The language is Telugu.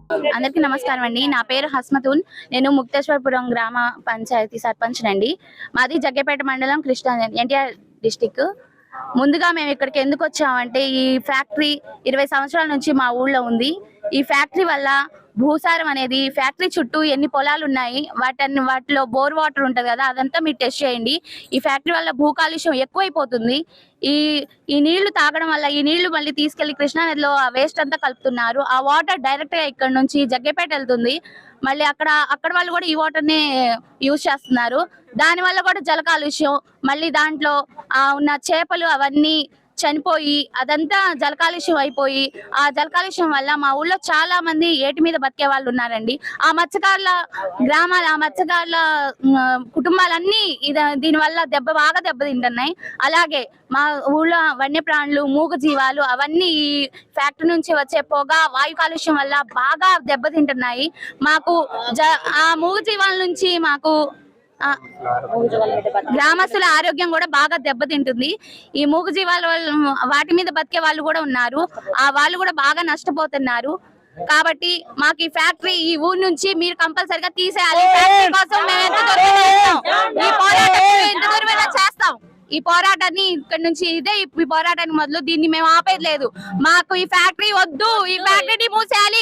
అందరికీ నమస్కారం అండి. నా పేరు హస్మతున్. నేను ముక్తేశ్వరపురం గ్రామ పంచాయతీ సర్పంచ్ నండి. మాది జగ్గేపేట మండలం, కృష్ణా ఎన్టీఆర్ డిస్టిక్. ముందుగా మేము ఇక్కడికి ఎందుకు వచ్చామంటే, ఈ ఫ్యాక్టరీ 20 సంవత్సరాల నుంచి మా ఊళ్ళో ఉంది. ఈ ఫ్యాక్టరీ వల్ల భూసారం అనేది, ఫ్యాక్టరీ చుట్టూ ఎన్ని పొలాలు ఉన్నాయి, వాటిలో బోర్ వాటర్ ఉంటది కదా, అదంతా మీరు టెస్ట్ చేయండి. ఈ ఫ్యాక్టరీ వల్ల భూ కాలుష్యం ఎక్కువైపోతుంది. ఈ ఈ నీళ్లు తాగడం వల్ల ఈ నీళ్లు మళ్ళీ తీసుకెళ్లి కృష్ణా నదిలో ఆ వేస్ట్ అంతా కలుపుతున్నారు. ఆ వాటర్ డైరెక్ట్ గా ఇక్కడ నుంచి జగ్గేపేట వెళ్తుంది. మళ్ళీ అక్కడ వాళ్ళు కూడా ఈ వాటర్ ని యూజ్ చేస్తున్నారు. దాని వల్ల కూడా జల కాలుష్యం, మళ్ళీ దాంట్లో ఉన్న చేపలు అవన్నీ చనిపోయి అదంతా జల కాలుష్యం అయిపోయి, ఆ జల కాలుష్యం వల్ల మా ఊళ్ళో చాలా మంది ఏటి మీద బతికే వాళ్ళు ఉన్నారండి. ఆ మత్స్యకారుల గ్రామాల, ఆ మత్స్యకారుల కుటుంబాలన్నీ దీని వల్ల బాగా దెబ్బతింటున్నాయి. అలాగే మా ఊళ్ళో వన్యప్రాణులు, మూగ జీవాలు అవన్నీ ఈ ఫ్యాక్టరీ నుంచి వచ్చే పొగ, వాయు కాలుష్యం వల్ల బాగా దెబ్బతింటున్నాయి. మాకు ఆ మూగ జీవాల నుంచి మాకు గ్రామస్తుల ఆరోగ్యం కూడా బాగా దెబ్బతింటుంది. ఈ మూగజీవాల వాటి మీద బతికే వాళ్ళు కూడా ఉన్నారు. ఆ వాళ్ళు కూడా బాగా నష్టపోతున్నారు. కాబట్టి మాకు ఈ ఫ్యాక్టరీ ఈ ఊరు నుంచి మీరు కంపల్సరిగా తీసేయాలి. ఫ్యాక్టరీ కోసం మేము ఎంత దూరమైనా చేస్తాం. ఈ పోరాటాన్ని ఇక్కడ నుంచి ఈ పోరాటానికి మొదలు, దీన్ని మేము ఆపేది లేదు. మాకు ఈ ఫ్యాక్టరీ వద్దు, ఈ ఫ్యాక్టరీని మూసేయాలి.